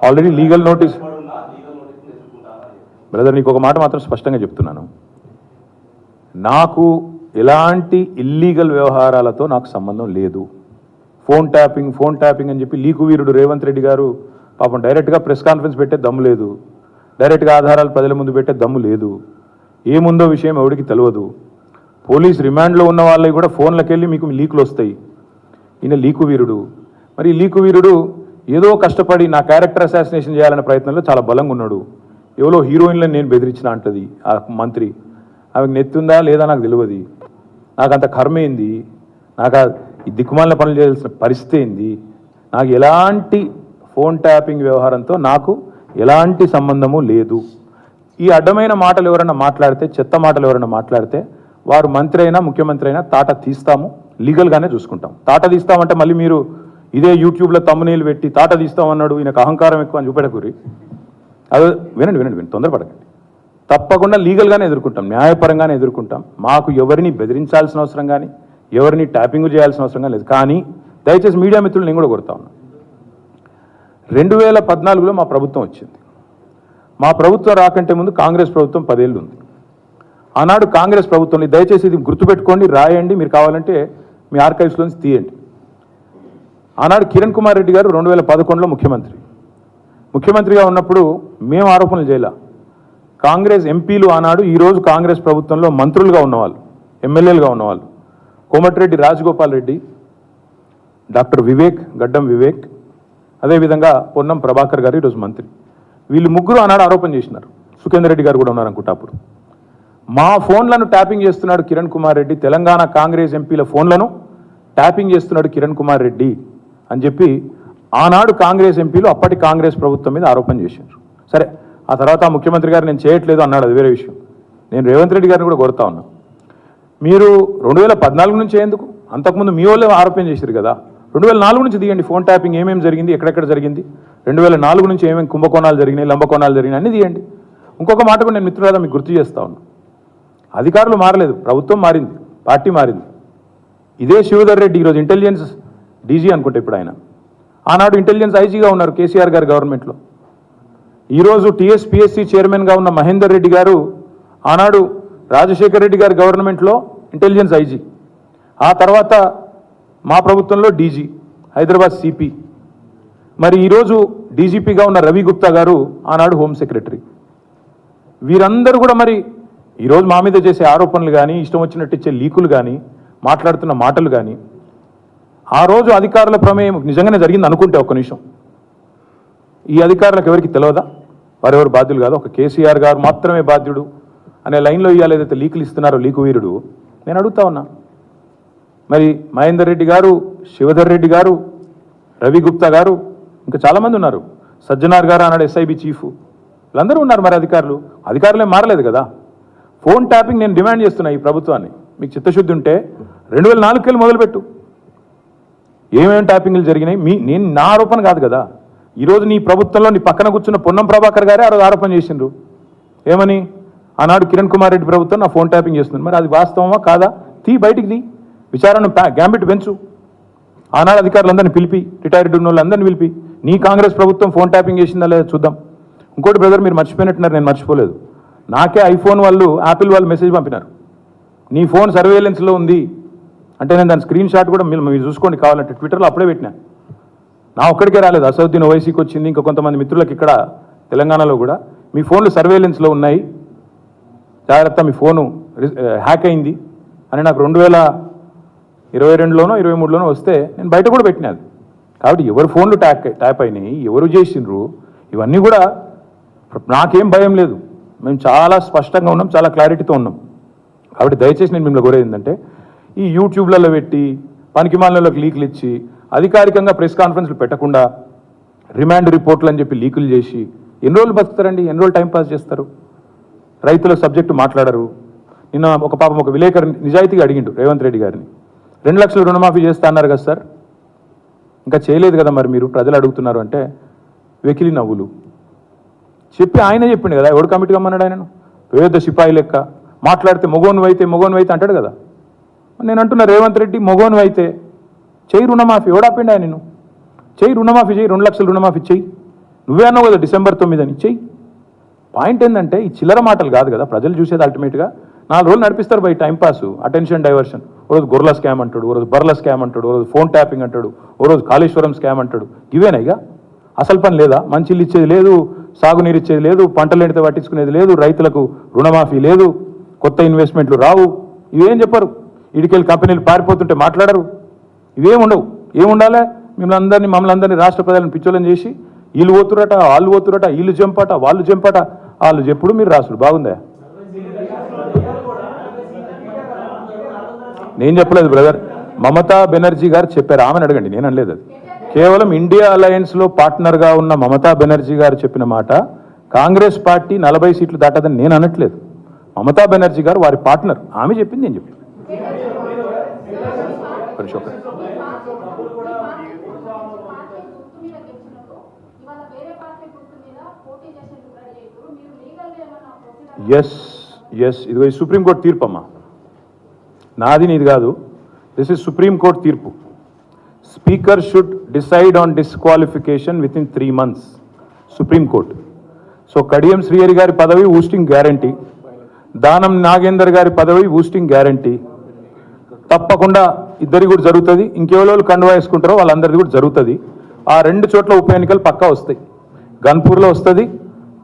Already legal notice. Brother, నీకు ఒక మాట మాత్రం స్పష్టంగా చెప్తున్నాను, నాకు ఎలాంటి ఇల్లీగల్ వ్యవహారాలతో నాకు సంబంధం లేదు. ఫోన్ ట్యాపింగ్ అని చెప్పి లీకు వీరుడు రేవంత్ రెడ్డి గారు పాపం డైరెక్ట్గా ప్రెస్ కాన్ఫరెన్స్ పెట్టే దమ్ము లేదు, డైరెక్ట్గా ఆధారాలు ప్రజల ముందు పెట్టే దమ్ము లేదు, ఏముందో విషయం ఎవరికి తెలియదు. పోలీస్ రిమాండ్లో ఉన్న వాళ్ళకి కూడా ఫోన్లకు వెళ్ళి మీకు లీకులు వస్తాయి. ఈయన లీకు వీరుడు. మరి లీకు వీరుడు ఏదో కష్టపడి నా క్యారెక్టర్ అసాసినేషన్ చేయాలనే ప్రయత్నంలో చాలా బలంగా ఉన్నాడు. ఎవరో హీరోయిన్లను నేను బెదిరించిన అంటది ఆ మంత్రి. ఆమెకు నెత్తుందా లేదా నాకు తెలియదు. నాకు అంత కర్మ ఏంది, నాకు ఈ దిక్కుమాలిన పనులు చేయాల్సిన పరిస్థితి ఏంది, నాకు ఎలాంటి ఫోన్ ట్యాపింగ్ వ్యవహారంతో నాకు ఎలాంటి సంబంధము లేదు. ఈ అడ్డమైన మాటలు ఎవరైనా మాట్లాడితే, చెత్త మాటలు ఎవరైనా మాట్లాడితే వారు మంత్రి అయినా ముఖ్యమంత్రి అయినా తాట తీస్తాము, లీగల్గానే చూసుకుంటాం. తాట తీస్తామంటే మళ్ళీ మీరు ఇదే యూట్యూబ్లో తమ్మునీళ్ళు పెట్టి తాట తీస్తామన్నాడు ఈయనకు అహంకారం ఎక్కువ అని చూపెడకూరి. అదే వినండి, తొందరపడకండి. తప్పకుండా లీగల్గానే ఎదుర్కొంటాం, న్యాయపరంగానే ఎదుర్కొంటాం. మాకు ఎవరిని బెదిరించాల్సిన అవసరం కానీ ఎవరిని ట్యాపింగ్ చేయాల్సిన అవసరం కానీ లేదు. కానీ దయచేసి మీడియా మిత్రులు నేను కూడా కొడతా ఉన్నా, 2014లో మా ప్రభుత్వం వచ్చింది. మా ప్రభుత్వం రాకంటే ముందు కాంగ్రెస్ ప్రభుత్వం 10 ఏళ్ళు ఉంది. ఆనాడు కాంగ్రెస్ ప్రభుత్వంలో, దయచేసి ఇది గుర్తుపెట్టుకోండి, రాయండి, మీరు కావాలంటే మీ ఆర్కైవ్స్లోంచి తీయండి. ఆనాడు కిరణ్ కుమార్ రెడ్డి గారు 2011లో ముఖ్యమంత్రిగా ఉన్నప్పుడు మేము ఆరోపణలు చేయాల. కాంగ్రెస్ ఎంపీలు ఆనాడు ఈరోజు కాంగ్రెస్ ప్రభుత్వంలో మంత్రులుగా ఉన్నవాళ్ళు, ఎమ్మెల్యేలుగా ఉన్నవాళ్ళు, కోమటిరెడ్డి రాజగోపాల్ రెడ్డి, డాక్టర్ వివేక్, గడ్డం వివేక్, అదేవిధంగా పొన్నం ప్రభాకర్ గారు ఈరోజు మంత్రి. వీళ్ళు ముగ్గురు ఆనాడు ఆరోపణ చేసినారు. సుఖేందర్ రెడ్డి గారు కూడా ఉన్నారు అనుకుంటా. అప్పుడు మా ఫోన్లను ట్యాపింగ్ చేస్తున్నాడు కిరణ్ కుమార్ రెడ్డి, తెలంగాణ కాంగ్రెస్ ఎంపీల ఫోన్లను ట్యాపింగ్ చేస్తున్నాడు కిరణ్ కుమార్ రెడ్డి అని చెప్పి ఆనాడు కాంగ్రెస్ ఎంపీలు అప్పటి కాంగ్రెస్ ప్రభుత్వం మీద ఆరోపణ చేశారు. సరే, ఆ తర్వాత ముఖ్యమంత్రి గారు నేను చేయట్లేదు అన్నాడు, అది వేరే విషయం. నేను రేవంత్ రెడ్డి గారిని కూడా కోరుతా ఉన్నా, మీరు 2014 నుంచి ఎందుకు, అంతకుముందు మీ వాళ్ళే ఆరోపణ చేశారు కదా, 2004 నుంచి తీయండి. ఫోన్ ట్యాపింగ్ ఏమేమి జరిగింది, ఎక్కడెక్కడ జరిగింది, 2004 నుంచి ఏమేమి కుంభకోణాలు జరిగినాయి, లంబకోణాలు జరిగినాయి అన్నీ తీయండి. ఇంకొక మాట కూడా నేను మిత్రులారా మీకు గుర్తు చేస్తా ఉన్నా, అధికారులు మారలేదు, ప్రభుత్వం మారింది, పార్టీ మారింది. ఇదే శివధర్ రెడ్డి ఈరోజు ఇంటెలిజెన్స్ డీజీ అనుకుంటే ఇప్పుడు ఆయన, ఆనాడు ఇంటెలిజెన్స్ ఐజీగా ఉన్నారు కేసీఆర్ గారి గవర్నమెంట్లో. ఈరోజు టీఎస్పీఎస్సీ చైర్మన్గా ఉన్న మహేందర్ రెడ్డి గారు ఆనాడు రాజశేఖర్ రెడ్డి గారి గవర్నమెంట్లో ఇంటెలిజెన్స్ ఐజీ, ఆ తర్వాత మా ప్రభుత్వంలో డీజీ, హైదరాబాద్ సిపి. మరి ఈరోజు డీజీపీగా ఉన్న రవి గుప్తా గారు ఆనాడు హోమ్ సెక్రటరీ. వీరందరూ కూడా మరి ఈరోజు మా మీద చేసే ఆరోపణలు కానీ, ఇష్టం వచ్చినట్టు ఇచ్చే లీకులు కానీ, మాట్లాడుతున్న మాటలు కానీ, ఆ రోజు అధికారుల ప్రమేయం నిజంగానే జరిగింది అనుకుంటే ఒక్క నిమిషం, ఈ అధికారులకు ఎవరికి తెలియదా, వారెవరు బాధ్యులు కాదు, ఒక కేసీఆర్ గారు మాత్రమే బాధ్యుడు అనే లైన్లో ఇవాళ ఏదైతే లీకులు ఇస్తున్నారో లీకు వీరుడు, నేను అడుగుతా ఉన్నా. మరి మహేందర్ రెడ్డి గారు, శివధర్ రెడ్డి గారు, రవి గుప్తా గారు, ఇంకా చాలామంది ఉన్నారు, సజ్జనార్ గారు అన్నాడు ఎస్ఐబి చీఫ్, వీళ్ళందరూ ఉన్నారు. మరి అధికారులే మారలేదు కదా. ఫోన్ ట్యాపింగ్ నేను డిమాండ్ చేస్తున్నా ఈ ప్రభుత్వాన్ని, మీకు చిత్తశుద్ధి ఉంటే 2004 వెళ్ళి మొదలుపెట్టు, ఏమేమి ట్యాపింగ్లు జరిగినాయి. నేను నా ఆరోపణ కాదు కదా. ఈరోజు నీ ప్రభుత్వంలో నీ పక్కన కూర్చున్న పొన్నం ప్రభాకర్ గారే ఆ రోజు ఆరోపణ చేసిండ్రు. ఏమని, ఆనాడు కిరణ్ కుమార్ రెడ్డి ప్రభుత్వం నా ఫోన్ ట్యాపింగ్ చేస్తుంది. మరి అది వాస్తవమా కాదా, బయటికి తీ, విచారణ గ్యాంబిట్ పెంచు. ఆనాడు అధికారులందరినీ పిలిపి, రిటైర్డ్ ఉన్న వాళ్ళందరినీ పిలిపి, నీ కాంగ్రెస్ ప్రభుత్వం ఫోన్ ట్యాపింగ్ చేసిందా లేదా చూద్దాం. ఇంకోటి బ్రదర్, మీరు మర్చిపోయినట్టున్నారు, నేను మర్చిపోలేదు. నాకే ఐఫోన్ వాళ్ళు, యాపిల్ వాళ్ళు మెసేజ్ పంపినారు, నీ ఫోన్ సర్వేలెన్స్లో ఉంది అంటే. నేను దాని స్క్రీన్ షాట్ కూడా మీరు చూసుకోండి కావాలంటే, ట్విట్టర్లో అప్పుడే పెట్టినా. నా ఒక్కడికే రాలేదు, అసదుద్దీన్ ఓవైసీకి వచ్చింది, ఇంకా కొంతమంది మిత్రులకు ఇక్కడ తెలంగాణలో కూడా, మీ ఫోన్లు సర్వేలెన్స్లో ఉన్నాయి, జాగ్రత్త, మీ ఫోను హ్యాక్ అయింది అని నాకు 2022లోనో 2023లోనో వస్తే నేను బయట కూడా పెట్టినది. కాబట్టి ఎవరు ఫోన్లు ట్యాప్ అయినాయి, ఎవరు చేసిండ్రు, ఇవన్నీ కూడా నాకేం భయం లేదు. మేము చాలా స్పష్టంగా ఉన్నాం, చాలా క్లారిటీతో ఉన్నాం. కాబట్టి దయచేసి నేను మిమ్మల్ని కోరేది ఏంటంటే, ఈ యూట్యూబ్లలో పెట్టి పనికిమాలినలోకి లీకులు ఇచ్చి అధికారికంగా ప్రెస్ కాన్ఫరెన్స్లు పెట్టకుండా రిమాండ్ రిపోర్ట్లు అని చెప్పి లీకులు చేసి ఎన్ని రోజులు బతుకుతారండి, ఎన్ని రోజులు టైంపాస్ చేస్తారు. రైతుల సబ్జెక్టు మాట్లాడరు. నిన్న ఒక విలేకరు నిజాయితీగా అడిగిండు రేవంత్ రెడ్డి గారిని, 2 లక్షలు రుణమాఫీ చేస్తా అన్నారు కదా సార్, ఇంకా చేయలేదు కదా మరి మీరు, ప్రజలు అడుగుతున్నారు అంటే వెకిలి నవ్వులు చెప్పి ఆయన చెప్పిండు కదా, ఎవడు కమిటీ కమ్మన్నాడు ఆయనను, పేద సిపాయి లెక్క మాట్లాడితే మొగోను అయితే అంటాడు కదా. నేను అంటున్నా, రేవంత్ రెడ్డి మొగోను అయితే చెయ్యి రుణమాఫీ, ఎవడాపిండి ఆయన, నేను చెయ్యి రుణమాఫీ, చెయ్యి 2 లక్షలు రుణమాఫీ చెయ్యి, నువ్వే అన్నావు కదా డిసెంబర్ 9 అని చెయ్యి. పాయింట్ ఏంటంటే ఈ చిల్లర మాటలు కాదు కదా ప్రజలు చూసేది. అల్టిమేట్గా 4 రోజులు నడిపిస్తారు బై టైంపాస్, అటెన్షన్ డైవర్షన్. ఓ రోజు గొర్రెల స్కామ్ అంటాడు, ఓ రోజు బర్రెల స్కామ్ అంటాడు, ఓ రోజు ఫోన్ ట్యాపింగ్ అంటాడు, ఓ రోజు కాళేశ్వరం స్కామ్ అంటాడు. ఇవేనా ఇక అసలు పని లేదా? మంచిలు ఇచ్చేది లేదు, సాగునీరు ఇచ్చేది లేదు, పంటలు ఎండితే పట్టించుకునేది లేదు, రైతులకు రుణమాఫీ లేదు, కొత్త ఇన్వెస్ట్మెంట్లు రావు. ఇవేం చెప్పరు. ఇడికెళ్ళి కంపెనీలు పారిపోతుంటే మాట్లాడరు. ఇవేం ఉండవు. ఏముండాలి? మమ్మల్ని అందరినీ రాష్ట్ర ప్రజలను పిచ్చోళ్ళని చేసి వీళ్ళు పోతురట, వాళ్ళు పోతురట, వీళ్ళు జంపట, వాళ్ళు జంపట, వాళ్ళు చెప్పుడు మీరు రాసుడు. బాగుందా? నేను చెప్పలేదు బ్రదర్, మమతా బెనర్జీ గారు చెప్పారు. ఆమెను అడగండి, నేను అనలేదు. అది కేవలం ఇండియా అలయన్స్లో పార్ట్నర్గా ఉన్న మమతా బెనర్జీ గారు చెప్పిన మాట. కాంగ్రెస్ పార్టీ 40 సీట్లు దాటదని నేను అనట్లేదు. మమతా బెనర్జీ గారు వారి పార్ట్నర్, ఆమె చెప్పింది నేను చెప్పాను. ఎస్ ఎస్, ఇదిగో ఈ సుప్రీంకోర్టు తీర్పు అమ్మా, నాది నీది కాదు. దిస్ ఇస్ సుప్రీంకోర్టు తీర్పు. Speaker should decide on disqualification with in 3 months. Supreme court. So Kadiyam Srihari గారి పదవి ఊస్టింగ్ గ్యారంటీ, దానం నాగేందర్ గారి పదవి ఊస్టింగ్ గ్యారంటీ. తప్పకుండా ఇద్దరి కూడా జరుగుతుంది. ఇంకెవరు కండువా వేసుకుంటారో వాళ్ళందరిది కూడా జరుగుతుంది. ఆ 2 చోట్ల ఉప ఎన్నికలు పక్కా వస్తాయి. గన్పూర్లో వస్తుంది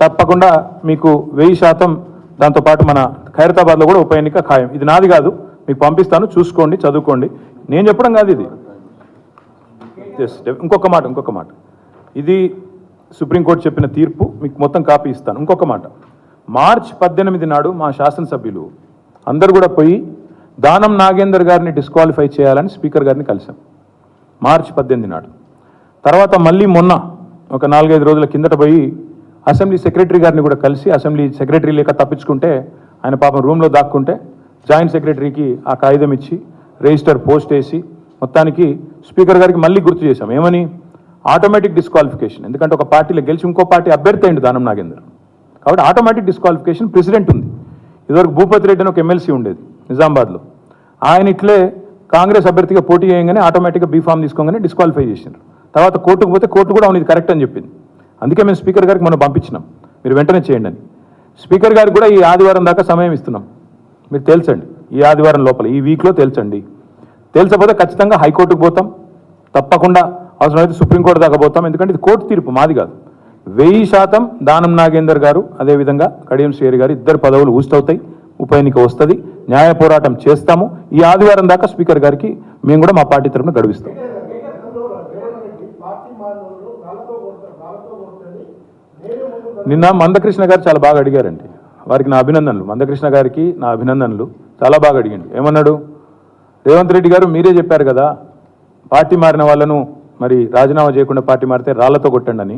తప్పకుండా మీకు 1000%. దాంతోపాటు మన ఖైరతాబాద్లో కూడా ఉప ఎన్నిక ఖాయం. ఇది నాది కాదు, మీకు పంపిస్తాను, చూసుకోండి, చదువుకోండి. నేను చెప్పడం కాదు ఇది. ఇంకొక మాట, ఇది సుప్రీంకోర్టు చెప్పిన తీర్పు, మీకు మొత్తం కాపీ ఇస్తాను. ఇంకొక మాట, మార్చి 18 నాడు మా శాసనసభ్యులు అందరు కూడా పోయి దానం నాగేందర్ గారిని డిస్క్వాలిఫై చేయాలని స్పీకర్ గారిని కలిసాం మార్చి 18 నాడు. తర్వాత మళ్ళీ మొన్న ఒక 4-5 రోజుల కిందట పోయి అసెంబ్లీ సెక్రటరీ గారిని కూడా కలిసి, అసెంబ్లీ సెక్రటరీ లేక తప్పించుకుంటే ఆయన పాపం రూమ్లో దాక్కుంటే జాయింట్ సెక్రటరీకి ఆ కాగితం ఇచ్చి రిజిస్టర్ పోస్ట్ వేసి మొత్తానికి స్పీకర్ గారికి మళ్ళీ గుర్తు చేశాం. ఏమని? Automatic disqualification. ఎందుకంటే ఒక పార్టీలో గెలిచి ఇంకో పార్టీ అభ్యర్థి అయింది దానం నాగేందర్, కాబట్టి ఆటోమేటిక్ డిస్క్వాలిఫికేషన్ ప్రెసిడెంట్ ఉంది. ఇదివరకు భూపతి రెడ్డి అని ఒక ఎమ్మెల్సీ ఉండేది నిజామాబాద్లో, ఆయన ఇట్లే కాంగ్రెస్ అభ్యర్థిగా పోటీ చేయగానే ఆటోమేటిక్గా బీఫామ్ తీసుకోగానే డిస్క్వాలిఫై చేసినారు. తర్వాత కోర్టుకు పోతే కోర్టు కూడా అవును ఇది కరెక్ట్ అని చెప్పింది. అందుకే మేము స్పీకర్ గారికి మనం పంపించినాం, మీరు వెంటనే చేయండి అని. స్పీకర్ గారికి కూడా ఈ ఆదివారం దాకా సమయం ఇస్తున్నాం, మీరు తేల్చండి. ఈ ఆదివారం లోపల, ఈ వీక్లో తేల్చండి. తేల్చకపోతే ఖచ్చితంగా హైకోర్టుకు పోతాం, తప్పకుండా అవసరమైతే సుప్రీంకోర్టు దాకా పోతాం. ఎందుకంటే ఇది కోర్టు తీర్పు, మాది కాదు. 1000% దానం నాగేందర్ గారు అదేవిధంగా కడియం శ్రీహరి గారు ఇద్దరు పదవులు ఊస్తవుతాయి. ఉప ఎన్నిక వస్తుంది, న్యాయ పోరాటం చేస్తాము. ఈ ఆదివారం దాకా స్పీకర్ గారికి మేము కూడా మా పార్టీ తరఫున గడువిస్తాం. నిన్న మందకృష్ణ గారు చాలా బాగా అడిగారండి, వారికి నా అభినందనలు. మందకృష్ణ గారికి నా అభినందనలు. చాలా బాగా అడిగిండు. ఏమన్నాడు? రేవంత్ రెడ్డి గారు మీరే చెప్పారు కదా పార్టీ మారిన వాళ్ళను మరి రాజీనామా చేయకుండా పార్టీ మారితే రాళ్లతో కొట్టండి అని.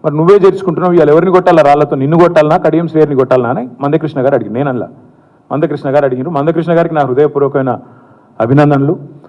మరి నువ్వే చేర్చుకుంటున్నావు, ఇవాళ ఎవరిని కొట్టాలా? రాళ్లతో నిన్ను కొట్టాలనా కడియం శ్రేయర్ని కొట్టాలనా అని మందకృష్ణ గారు అడిగి, నేను అలా మందకృష్ణ గారు అడిగినారు. మందకృష్ణ గారికి నా హృదయపూర్వకమైన అభినందనలు.